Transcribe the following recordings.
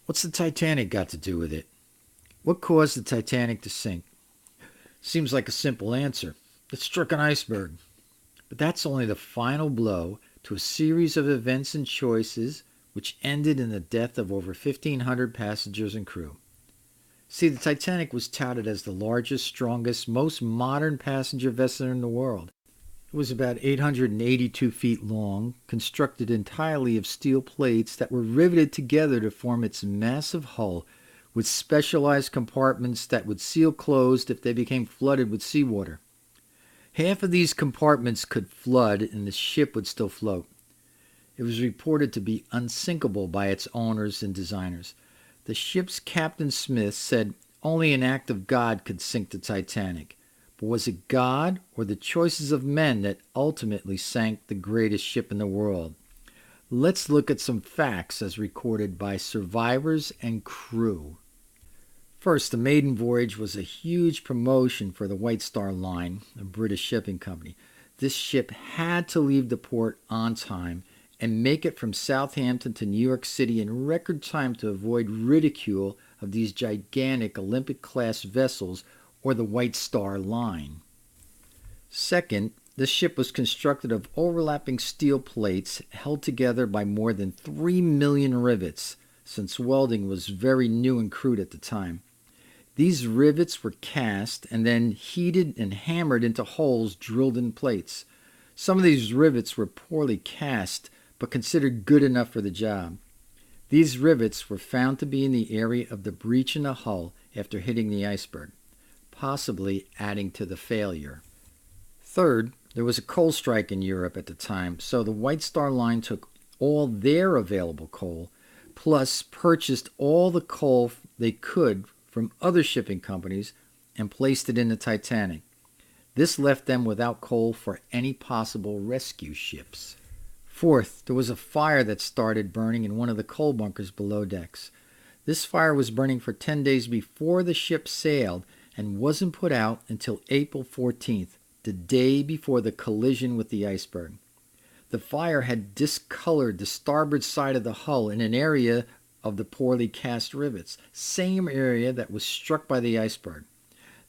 What's the Titanic got to do with it? What caused the Titanic to sink? Seems like a simple answer. It struck an iceberg. But that's only the final blow to a series of events and choices which ended in the death of over 1,500 passengers and crew. See, the Titanic was touted as the largest, strongest, most modern passenger vessel in the world. It was about 882 feet long, constructed entirely of steel plates that were riveted together to form its massive hull, with specialized compartments that would seal closed if they became flooded with seawater. Half of these compartments could flood and the ship would still float. It was reported to be unsinkable by its owners and designers. The ship's Captain Smith said only an act of God could sink the Titanic. But was it God or the choices of men that ultimately sank the greatest ship in the world? Let's look at some facts as recorded by survivors and crew. First, the maiden voyage was a huge promotion for the White Star Line, a British shipping company. This ship had to leave the port on time and make it from Southampton to New York City in record time to avoid ridicule of these gigantic Olympic-class vessels or the White Star Line. Second, the ship was constructed of overlapping steel plates held together by more than 3 million rivets, since welding was very new and crude at the time. These rivets were cast and then heated and hammered into holes drilled in plates. Some of these rivets were poorly cast, but considered good enough for the job. These rivets were found to be in the area of the breach in the hull after hitting the iceberg, possibly adding to the failure. Third, there was a coal strike in Europe at the time, so the White Star Line took all their available coal, plus purchased all the coal they could from other shipping companies and placed it in the Titanic. This left them without coal for any possible rescue ships. Fourth, there was a fire that started burning in one of the coal bunkers below decks. This fire was burning for 10 days before the ship sailed and wasn't put out until April 14th, the day before the collision with the iceberg. The fire had discolored the starboard side of the hull in an area of the poorly cast rivets, same area that was struck by the iceberg.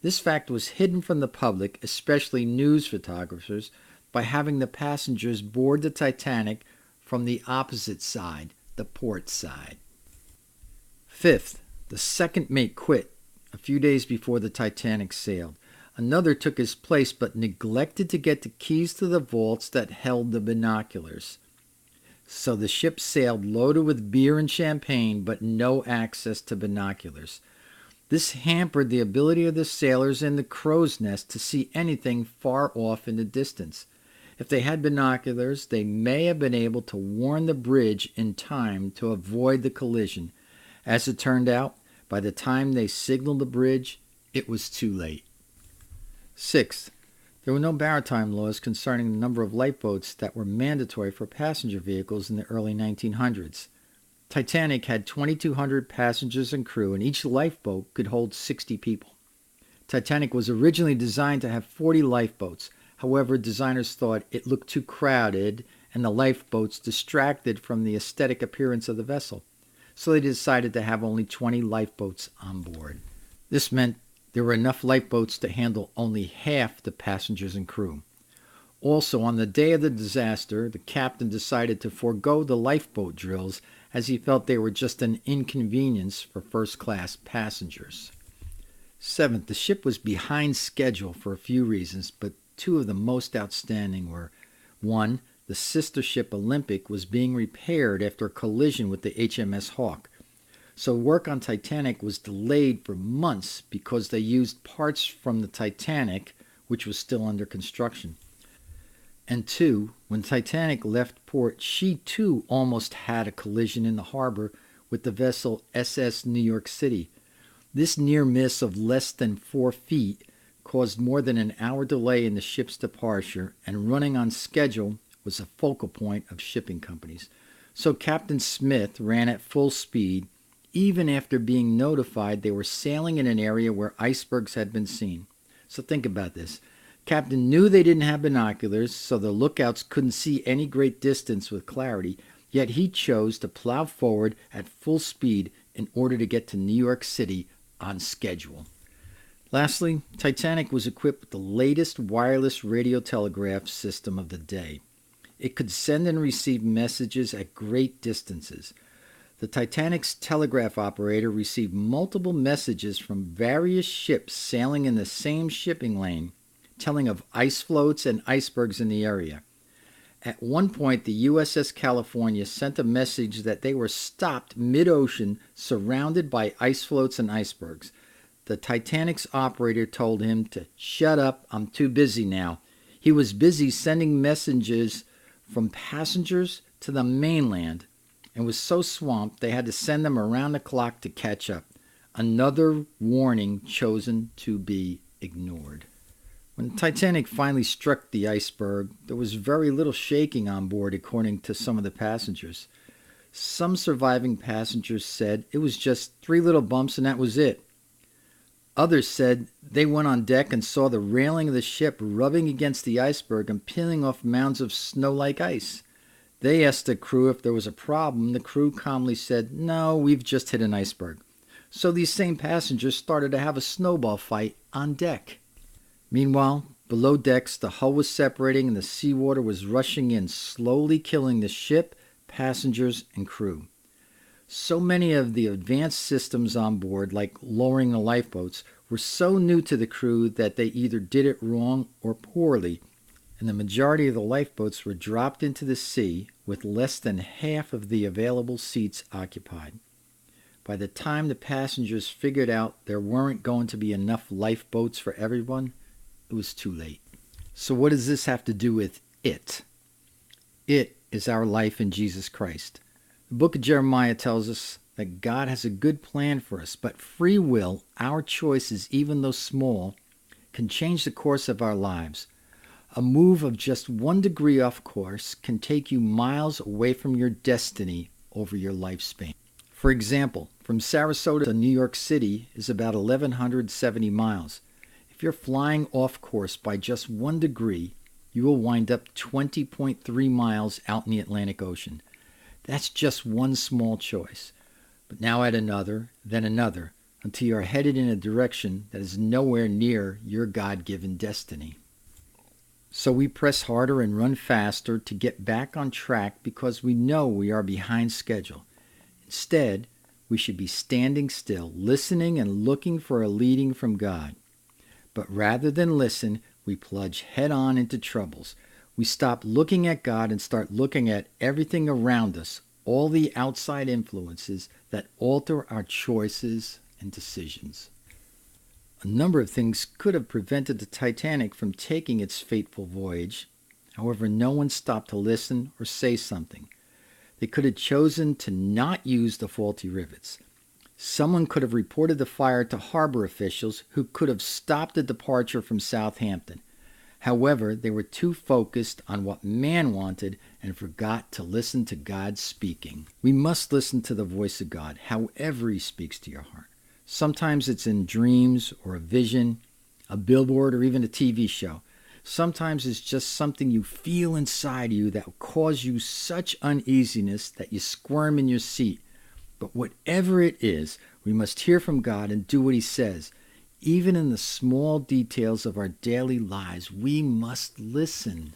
This fact was hidden from the public, especially news photographers, by having the passengers board the Titanic from the opposite side, the port side. Fifth, the second mate quit a few days before the Titanic sailed. Another took his place but neglected to get the keys to the vaults that held the binoculars. So the ship sailed loaded with beer and champagne but no access to binoculars. This hampered the ability of the sailors in the crow's nest to see anything far off in the distance. If they had binoculars, they may have been able to warn the bridge in time to avoid the collision. As it turned out, by the time they signaled the bridge, it was too late. Sixth, there were no maritime laws concerning the number of lifeboats that were mandatory for passenger vehicles in the early 1900s. Titanic had 2,200 passengers and crew, and each lifeboat could hold 60 people. Titanic was originally designed to have 40 lifeboats. However, designers thought it looked too crowded and the lifeboats distracted from the aesthetic appearance of the vessel. So they decided to have only 20 lifeboats on board. This meant there were enough lifeboats to handle only half the passengers and crew. Also, on the day of the disaster, the captain decided to forego the lifeboat drills as he felt they were just an inconvenience for first-class passengers. Seventh, the ship was behind schedule for a few reasons, but two of the most outstanding were: one, the sister ship Olympic was being repaired after a collision with the HMS Hawk. So work on Titanic was delayed for months because they used parts from the Titanic, which was still under construction. And two, when Titanic left port, she too almost had a collision in the harbor with the vessel SS New York City. This near miss of less than 4 feet caused more than an hour delay in the ship's departure, and running on schedule was a focal point of shipping companies. So Captain Smith ran at full speed, even after being notified they were sailing in an area where icebergs had been seen. So think about this. Captain knew they didn't have binoculars, so the lookouts couldn't see any great distance with clarity, yet he chose to plow forward at full speed, in order to get to New York City on schedule. Lastly, Titanic was equipped with the latest wireless radio telegraph system of the day. It could send and receive messages at great distances. The Titanic's telegraph operator received multiple messages from various ships sailing in the same shipping lane, telling of ice floats and icebergs in the area. At one point, the USS California sent a message that they were stopped mid-ocean, surrounded by ice floats and icebergs. The Titanic's operator told him to shut up, I'm too busy now. He was busy sending messages from passengers to the mainland and was so swamped they had to send them around the clock to catch up. Another warning chosen to be ignored. When the Titanic finally struck the iceberg, there was very little shaking on board, according to some of the passengers. Some surviving passengers said it was just 3 little bumps and that was it. Others said they went on deck and saw the railing of the ship rubbing against the iceberg and peeling off mounds of snow-like ice. They asked the crew if there was a problem. The crew calmly said, "No, we've just hit an iceberg." So these same passengers started to have a snowball fight on deck. Meanwhile, below decks, the hull was separating and the seawater was rushing in, slowly killing the ship, passengers, and crew. So many of the advanced systems on board, like lowering the lifeboats, were so new to the crew that they either did it wrong or poorly, and the majority of the lifeboats were dropped into the sea with less than half of the available seats occupied. By the time the passengers figured out there weren't going to be enough lifeboats for everyone, it was too late. So what does this have to do with it? It is our life in Jesus Christ. The book of Jeremiah tells us that God has a good plan for us, but free will, our choices, even though small, can change the course of our lives. A move of just 1 degree off course can take you miles away from your destiny over your lifespan. For example, from Sarasota to New York City is about 1,170 miles. If you're flying off course by just 1 degree, you will wind up 20.3 miles out in the Atlantic Ocean. That's just one small choice. But now add another, then another, until you are headed in a direction that is nowhere near your God-given destiny. So we press harder and run faster to get back on track because we know we are behind schedule. Instead, we should be standing still, listening and looking for a leading from God. But rather than listen, we plunge head on into troubles. We stop looking at God and start looking at everything around us, all the outside influences that alter our choices and decisions. A number of things could have prevented the Titanic from taking its fateful voyage. However, no one stopped to listen or say something. They could have chosen to not use the faulty rivets. Someone could have reported the fire to harbor officials who could have stopped the departure from Southampton. However, they were too focused on what man wanted and forgot to listen to God speaking. We must listen to the voice of God, however He speaks to your heart. Sometimes it's in dreams or a vision, a billboard, or even a TV show. Sometimes it's just something you feel inside you that will cause you such uneasiness that you squirm in your seat. But whatever it is, we must hear from God and do what He says. Even in the small details of our daily lives, we must listen.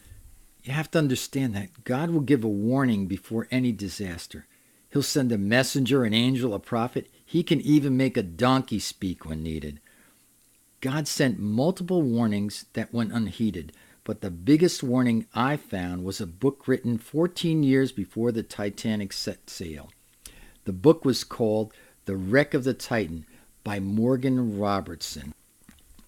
You have to understand that God will give a warning before any disaster. He'll send a messenger, an angel, a prophet. He can even make a donkey speak when needed. God sent multiple warnings that went unheeded, but the biggest warning I found was a book written 14 years before the Titanic set sail. The book was called The Wreck of the Titan by Morgan Robertson.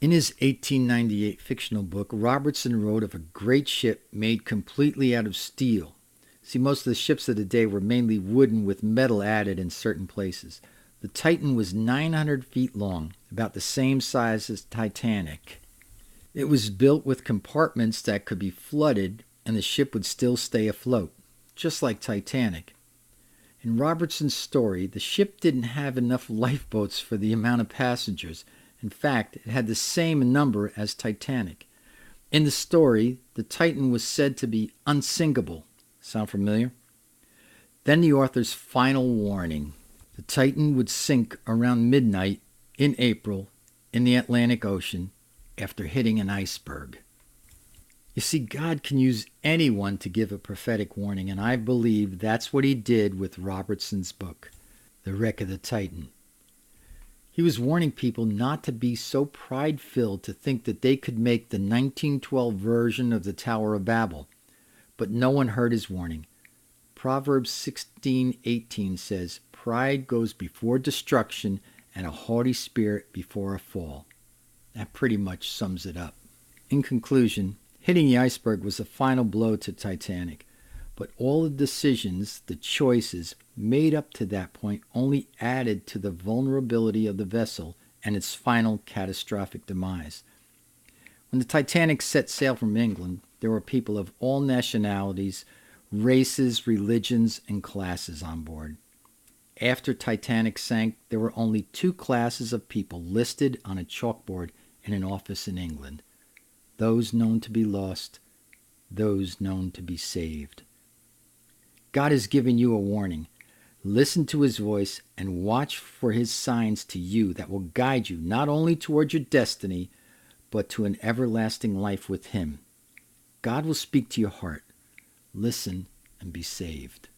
In his 1898 fictional book, Robertson wrote of a great ship made completely out of steel. See, most of the ships of the day were mainly wooden with metal added in certain places. The Titan was 900 feet long, about the same size as Titanic. It was built with compartments that could be flooded and the ship would still stay afloat, just like Titanic. In Robertson's story, the ship didn't have enough lifeboats for the amount of passengers. In fact, it had the same number as Titanic. In the story, the Titan was said to be unsinkable. Sound familiar? Then the author's final warning. The The Titan would sink around midnight in April in the Atlantic Ocean after hitting an iceberg. You see, God can use anyone to give a prophetic warning, and I believe that's what he did with Robertson's book, The Wreck of the Titan. He was warning people not to be so pride-filled to think that they could make the 1912 version of the Tower of Babel. But no one heard his warning. Proverbs 16:18 says, "Pride goes before destruction and a haughty spirit before a fall." That pretty much sums it up. In conclusion, hitting the iceberg was the final blow to Titanic. But all the decisions, the choices made up to that point only added to the vulnerability of the vessel and its final catastrophic demise. When the Titanic set sail from England, there were people of all nationalities, races, religions, and classes on board. After Titanic sank, there were only two classes of people listed on a chalkboard in an office in England: those known to be lost, those known to be saved. God has given you a warning. Listen to his voice and watch for his signs to you that will guide you not only toward your destiny, but to an everlasting life with him. God will speak to your heart. Listen and be saved.